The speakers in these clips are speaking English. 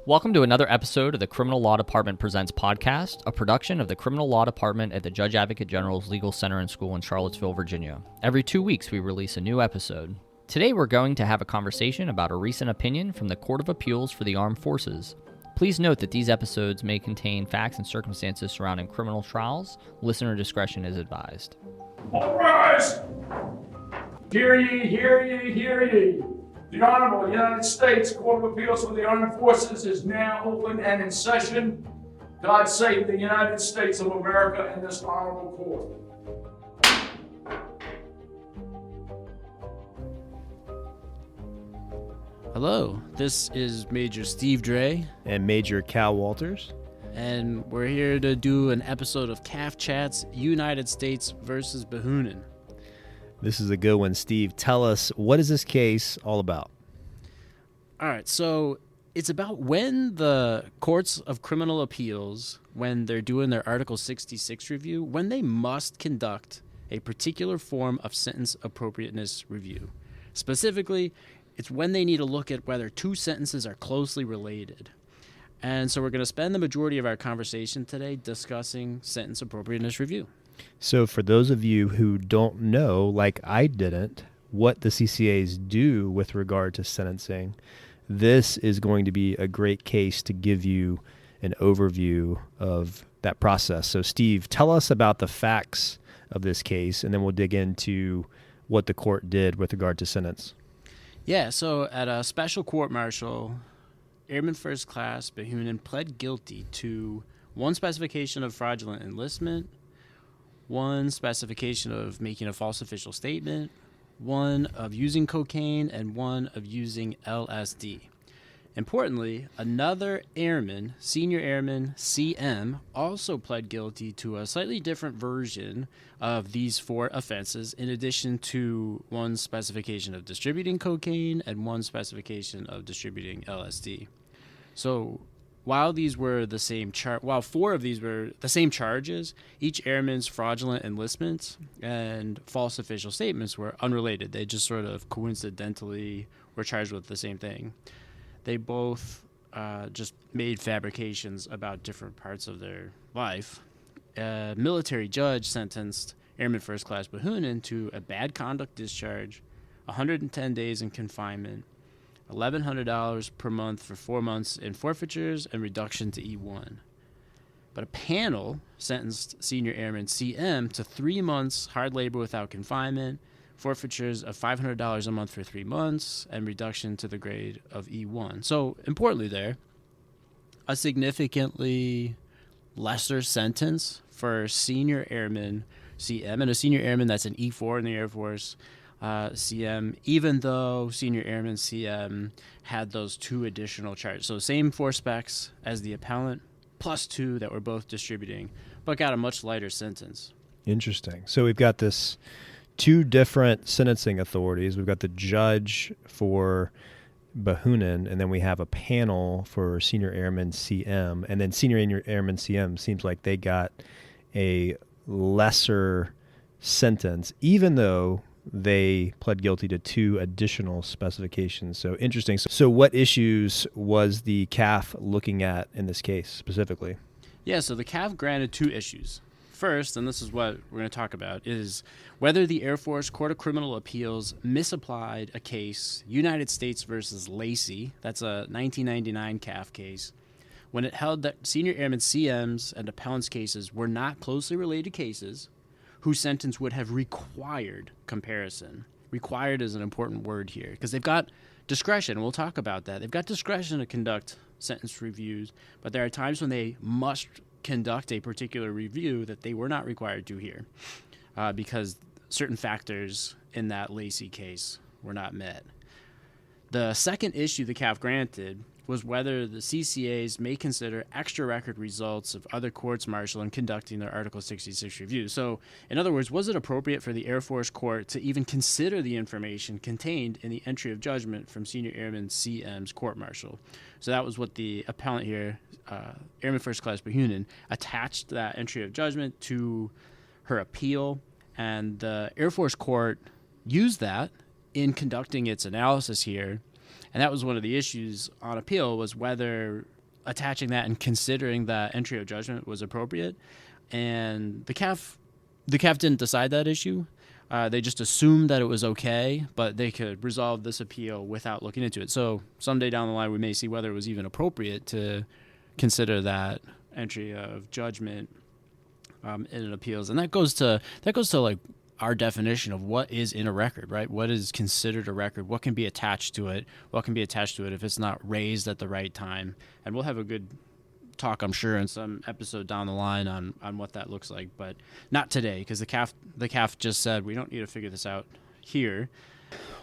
Welcome to another episode of the Criminal Law Department Presents podcast, a production of the Criminal Law Department at the Judge Advocate General's Legal Center and School in Charlottesville, Virginia. Every 2 weeks, we release a new episode. Today, we're going to have a conversation about a recent opinion from the Court of Appeals for the Armed Forces. Please note that these episodes may contain facts and circumstances surrounding criminal trials. Listener discretion is advised. All rise! Hear ye, hear ye, hear ye. The Honorable United States Court of Appeals for the Armed Forces is now open and in session. God save the United States of America and this honorable court. Hello, this is Major Steve Dre. And Major Cal Walters. And we're here to do an episode of CAAF Chats, United States versus Behunin. This is a good one, Steve. Tell us, what is this case all about? All right, so it's about when the courts of criminal appeals, when they're doing their Article 66 review, when they must conduct a particular form of sentence appropriateness review. Specifically, it's when they need to look at whether two sentences are closely related. And so we're going to spend the majority of our conversation today discussing sentence appropriateness review. So for those of you who don't know, like I didn't, what the CCAs do with regard to sentencing, this is going to be a great case to give you an overview of that process. So Steve, tell us about the facts of this case, and then we'll dig into what the court did with regard to sentence. Yeah, so at a special court-martial, Airman First Class Behunin pled guilty to one specification of fraudulent enlistment, one specification of making a false official statement, one of using cocaine, and one of using LSD. Importantly, another airman, Senior Airman C.A.A.F, also pled guilty to a slightly different version of these four offenses, in addition to one specification of distributing cocaine and one specification of distributing LSD. So while these were the same while four of these were the same charges, each airman's fraudulent enlistments and false official statements were unrelated. They just sort of coincidentally were charged with the same thing. They both just made fabrications about different parts of their life. A military judge sentenced Airman First Class Behunin to a bad conduct discharge, 110 days in confinement, $1,100 per month for 4 months in forfeitures and reduction to E1. But a panel sentenced Senior Airman C.M. to 3 months hard labor without confinement, forfeitures of $500 a month for 3 months, and reduction to the grade of E1. So, importantly there, a significantly lesser sentence for Senior Airman C.M. and a Senior Airman that's an E4 in the Air Force, CM, even though Senior Airman CM had those two additional charges. So same four specs as the appellant, plus two that were both distributing, but got a much lighter sentence. Interesting. So we've got this two different sentencing authorities. We've got the judge for Behunin, and then we have a panel for Senior Airman CM. And then Senior Airman CM seems like they got a lesser sentence, even though they pled guilty to two additional specifications. So interesting. So what issues was the CAAF looking at in this case specifically? Yeah, so the CAAF granted two issues. First, and this is what we're going to talk about, is whether the Air Force Court of Criminal Appeals misapplied a case, United States versus Lacey, that's a 1999 CAAF case, when it held that Senior Airman CM's and appellant's cases were not closely related cases whose sentence would have required comparison. Required is an important word here because they've got discretion. We'll talk about that. They've got discretion to conduct sentence reviews, but there are times when they must conduct a particular review that they were not required to here because certain factors in that Lacey case were not met. The second issue the CAAF granted was whether the CCAs may consider extra record results of other courts-martial in conducting their Article 66 review. So, in other words, was it appropriate for the Air Force Court to even consider the information contained in the entry of judgment from Senior Airman CM's court-martial? So that was what the appellant here, Airman First Class Behunin, attached that entry of judgment to her appeal, and the Air Force Court used that in conducting its analysis here And that was one of the issues on appeal, was whether attaching that and considering that entry of judgment was appropriate. And the CAAF didn't decide that issue. They just assumed that it was okay, but they could resolve this appeal without looking into it. So someday down the line, we may see whether it was even appropriate to consider that entry of judgment in an appeals. And that goes to like our definition of what is in a record, right? What is considered a record? What can be attached to it? What can be attached to it if it's not raised at the right time? And we'll have a good talk, I'm sure, in some episode down the line on what that looks like, but not today, because the CAAF just said we don't need to figure this out here.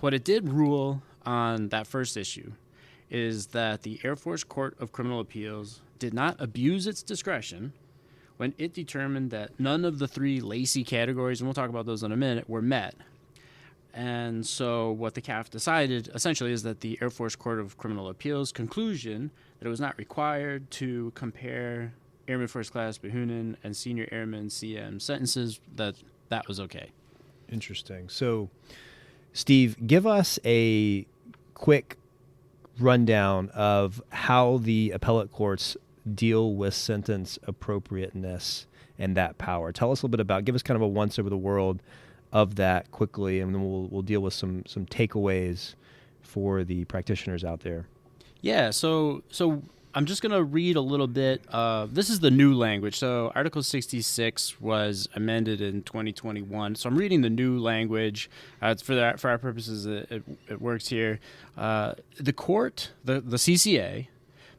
What it did rule on that first issue is that the Air Force Court of Criminal Appeals did not abuse its discretion when it determined that none of the 3 Lacey categories, and we'll talk about those in a minute, were met. And so what the CAAF decided essentially is that the Air Force Court of Criminal Appeals conclusion that it was not required to compare Airman First Class Behunin and Senior Airman CM sentences, that was okay. Interesting. So, Steve, give us a quick rundown of how the appellate courts deal with sentence appropriateness and that power. Tell us a little bit about, give us kind of a once over the world of that quickly, and then we'll deal with some takeaways for the practitioners out there. Yeah, so I'm just going to read a little bit of, this is the new language. So Article 66 was amended in 2021. So I'm reading the new language. For our purposes, it works here. The court, the CCA,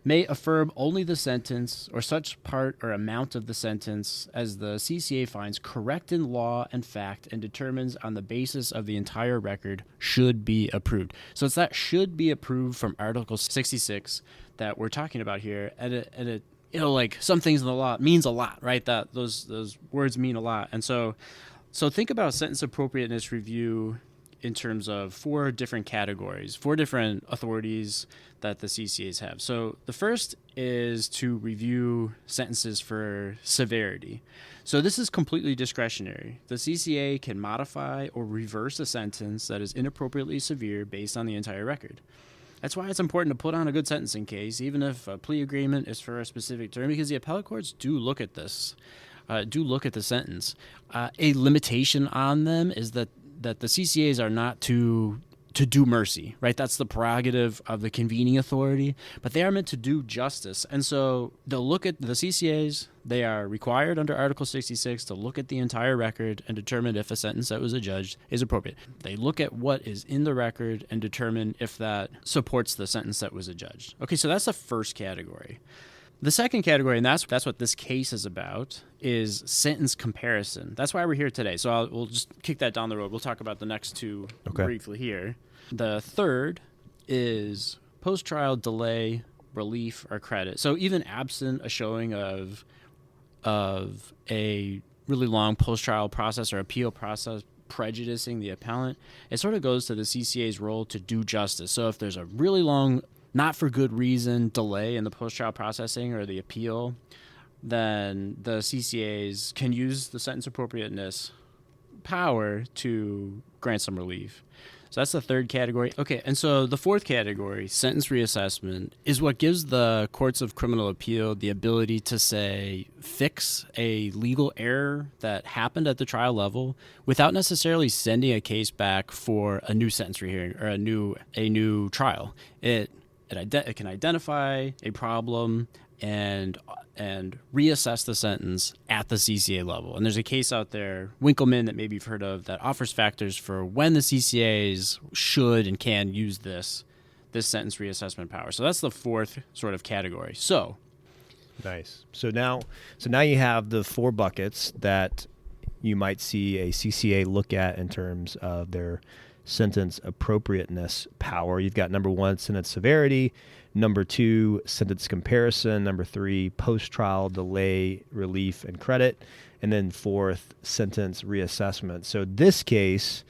may affirm only the sentence or such part or amount of the sentence as the CCA finds correct in law and fact and determines on the basis of the entire record should be approved. So it's that should be approved from Article 66 that we're talking about here. And it like some things in the law means a lot, right? That those words mean a lot. And so think about sentence appropriateness review in terms of 4 different categories, 4 different authorities that the CCAs have. So the first is to review sentences for severity. So this is completely discretionary. The CCA can modify or reverse a sentence that is inappropriately severe based on the entire record. That's why it's important to put on a good sentencing case, even if a plea agreement is for a specific term, because the appellate courts do look at this, do look at the sentence. A limitation on them is that the CCAs are not to do mercy, right? That's the prerogative of the convening authority, but they are meant to do justice. And so they'll look at the CCAs. They are required under Article 66 to look at the entire record and determine if a sentence that was adjudged is appropriate. They look at what is in the record and determine if that supports the sentence that was adjudged. Okay, so that's the first category. The second category, and that's what this case is about, is sentence comparison. That's why we're here today. So we'll just kick that down the road. We'll talk about the next 2 briefly here. The third is post-trial delay, relief, or credit. So even absent a showing of a really long post-trial process or appeal process prejudicing the appellant, it sort of goes to the CCA's role to do justice. So if there's a really long, not for good reason, delay in the post-trial processing or the appeal, then the CCAs can use the sentence appropriateness power to grant some relief. So that's the third category. Okay, and so the fourth category, sentence reassessment, is what gives the courts of criminal appeal the ability to, say, fix a legal error that happened at the trial level without necessarily sending a case back for a new sentence rehearing or a new trial. It can identify a problem and reassess the sentence at the CCA level. And there's a case out there, Winkleman, that maybe you've heard of, that offers factors for when the CCAs should and can use this sentence reassessment power. So that's the fourth sort of category. So nice. So now you have the 4 buckets that you might see a CCA look at in terms of their sentence appropriateness power. You've got number 1, sentence severity; number 2, sentence comparison; number 3, post-trial delay, relief, and credit; and then 4th, sentence reassessment. So this case,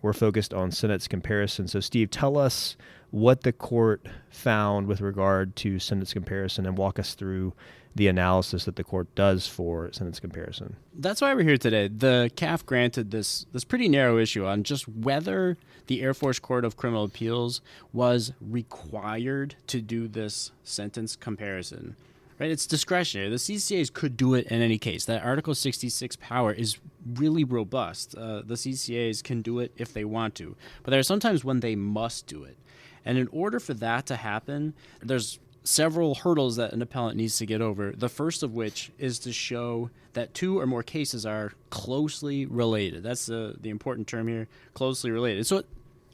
we're focused on sentence comparison. So Steve, tell us what the court found with regard to sentence comparison and walk us through the analysis that the court does for sentence comparison. That's why we're here today. The CAAF granted this pretty narrow issue on just whether the Air Force Court of Criminal Appeals was required to do this sentence comparison. Right? It's discretionary. The CCAs could do it in any case. That Article 66 power is really robust. The CCAs can do it if they want to. But there are sometimes when they must do it. And in order for that to happen, there's several hurdles that an appellant needs to get over, the first of which is to show that two or more cases are closely related. That's the important term here, closely related. So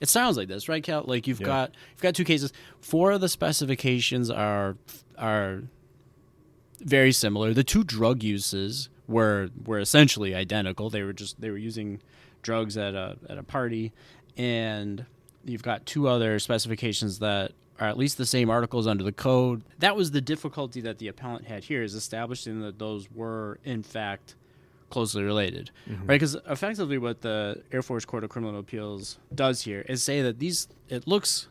it sounds like this, right, Cal? Like you've got two cases. Four of the specifications are very similar. The two drug uses were essentially identical. They were using drugs at a party, and you've got two other specifications that are at least the same articles under the code. That was the difficulty that the appellant had here, is establishing that those were, in fact, closely related, right? Because effectively what the Air Force Court of Criminal Appeals does here is say that it looks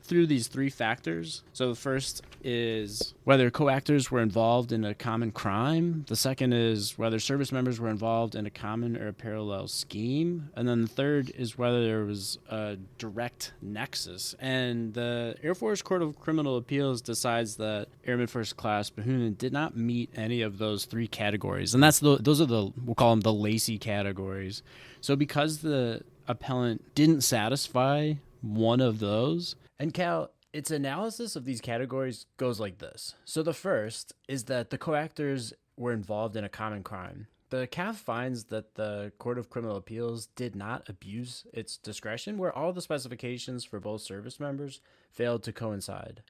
through these three factors. So the first is whether co-actors were involved in a common crime. The second is whether service members were involved in a common or a parallel scheme. And then the third is whether there was a direct nexus. And the Air Force Court of Criminal Appeals decides that Airman First Class Behunin did not meet any of those three categories. And those are we'll call them the Lacey categories. So because the appellant didn't satisfy one of those, and Cal, its analysis of these categories goes like this. So the first is that the co-actors were involved in a common crime. The CAAF finds that the Court of Criminal Appeals did not abuse its discretion, where all the specifications for both service members failed to coincide.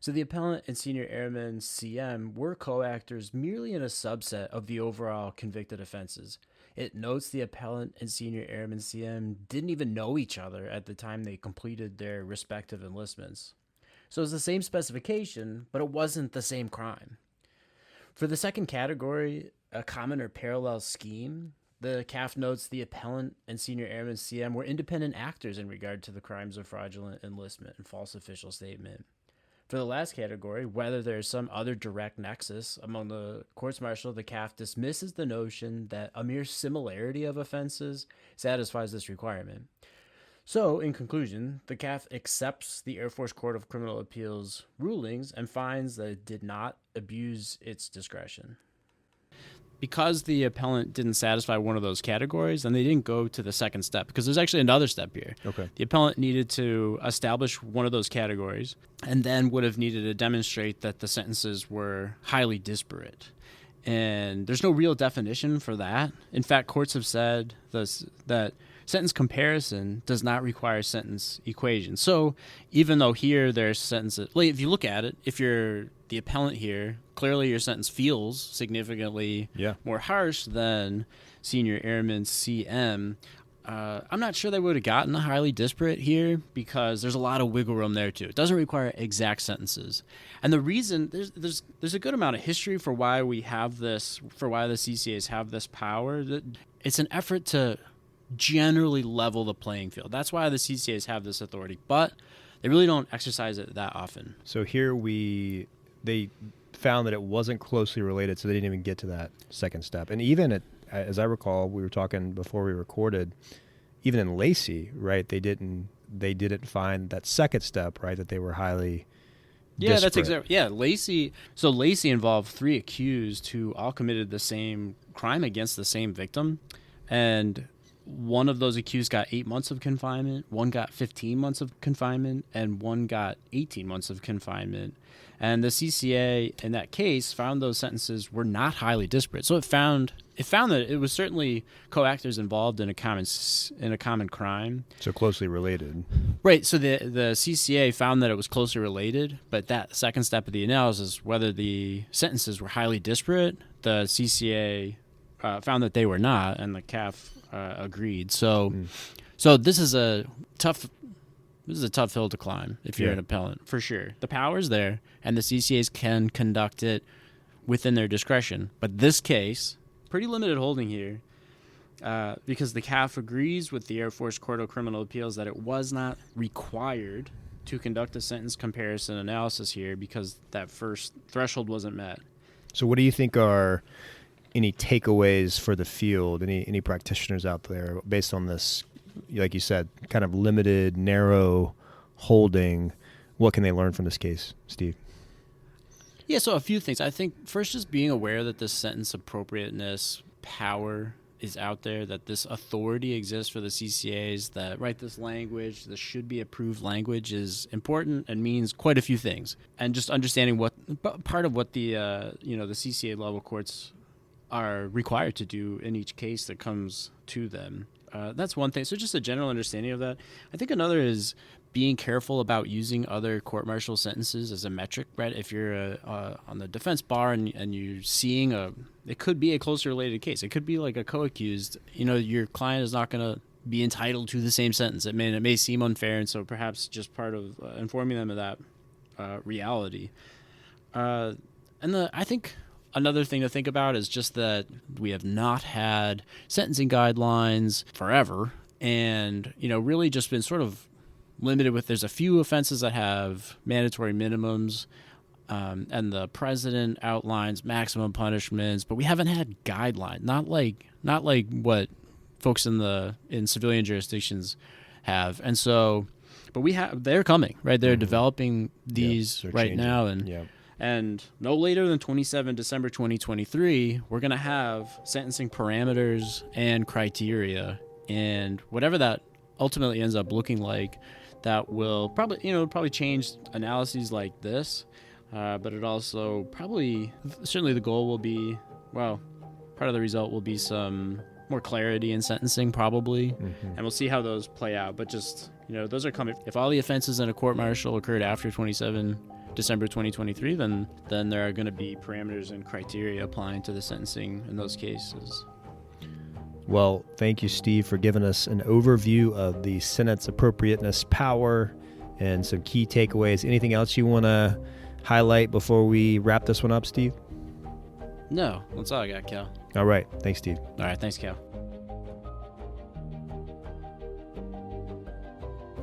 So the appellant and Senior Airman CM were co-actors merely in a subset of the overall convicted offenses. It notes the appellant and Senior Airman CM didn't even know each other at the time they completed their respective enlistments. So it's the same specification, but it wasn't the same crime. For the second category, a common or parallel scheme, the CAAF notes the appellant and Senior Airman CM were independent actors in regard to the crimes of fraudulent enlistment and false official statement. For the last category, whether there is some other direct nexus among the courts-martial, the CAAF dismisses the notion that a mere similarity of offenses satisfies this requirement. So, in conclusion, the CAAF accepts the Air Force Court of Criminal Appeals rulings and finds that it did not abuse its discretion. Because the appellant didn't satisfy one of those categories, and they didn't go to the second step, because there's actually another step here. Okay. The appellant needed to establish one of those categories, and then would have needed to demonstrate that the sentences were highly disparate. And there's no real definition for that. In fact, courts have said that sentence comparison does not require sentence equation. So even though here there's sentences, like if you look at it, if you're the appellant here, clearly your sentence feels significantly more harsh than Senior Airman CM. I'm not sure they would have gotten a highly disparate here because there's a lot of wiggle room there too. It doesn't require exact sentences. And the reason, there's a good amount of history for why we have this, for why the CCAs have this power. It's an effort to generally level the playing field. That's why the CCAs have this authority, but they really don't exercise it that often. So here they found that it wasn't closely related, so they didn't even get to that second step. And even as I recall, we were talking before we recorded, even in Lacey, right, they didn't find that second step, right, that they were highly disparate. That's exactly. Yeah, Lacey. So Lacey involved 3 accused who all committed the same crime against the same victim, and one of those accused got 8 months of confinement, one got 15 months of confinement, and one got 18 months of confinement. And the CCA in that case found those sentences were not highly disparate. So it found that it was certainly co-actors involved in a common crime. So closely related. Right. So the CCA found that it was closely related, but that second step of the analysis, whether the sentences were highly disparate, the CCA found that they were not, and the CAAF agreed. So this is a tough hill to climb if you're an appellant, for sure. The power's there, and the CCAs can conduct it within their discretion. But this case, pretty limited holding here, because the CAAF agrees with the Air Force Court of Criminal Appeals that it was not required to conduct a sentence comparison analysis here because that first threshold wasn't met. So what do you think are any takeaways for the field, any practitioners out there based on this, like you said, kind of limited, narrow holding? What can they learn from this case, Steve? Yeah, so a few things. I think first just being aware that this sentence appropriateness power is out there, that this authority exists for the CCAs, that this language, this should be approved language is important and means quite a few things. And just understanding what part of what the the CCA level courts are required to do in each case that comes to them. That's one thing. So just a general understanding of that. I think another is being careful about using other court-martial sentences as a metric, right? If you're on the defense bar and you're seeing it could be a closely related case. It could be like a co-accused. Your client is not going to be entitled to the same sentence. It may seem unfair, and so perhaps just part of informing them of that reality. I think another thing to think about is just that we have not had sentencing guidelines forever, and really just been sort of limited with, there's a few offenses that have mandatory minimums, and the president outlines maximum punishments, but we haven't had guidelines, not like what folks in civilian jurisdictions have. And so, but they're coming, right? They're developing these right now, and no later than December 2023, we're going to have sentencing parameters and criteria, and whatever that ultimately ends up looking like, that will probably change analyses like this, but it also certainly the goal will be, part of the result will be some more clarity in sentencing probably, and we'll see how those play out. But just, those are coming. If all the offenses in a court-martial occurred after December 2023, then there are going to be parameters and criteria applying to the sentencing in those cases. Well, thank you, Steve, for giving us an overview of the sentence appropriateness power and some key takeaways. Anything else you want to highlight before we wrap this one up, Steve? No, that's all I got, Cal. All right. Thanks, Steve. All right. Thanks, Cal.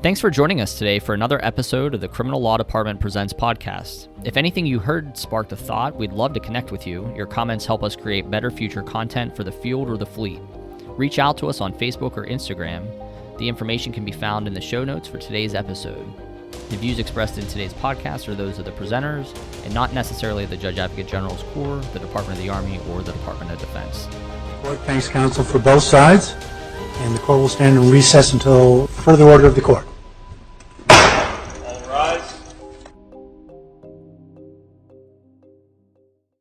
Thanks for joining us today for another episode of the Criminal Law Department Presents podcast. If anything you heard sparked a thought, we'd love to connect with you. Your comments help us create better future content for the field or the fleet. Reach out to us on Facebook or Instagram. The information can be found in the show notes for today's episode. The views expressed in today's podcast are those of the presenters and not necessarily the Judge Advocate General's Corps, the Department of the Army, or the Department of Defense. The court thanks counsel for both sides, and the court will stand in recess until further order of the court.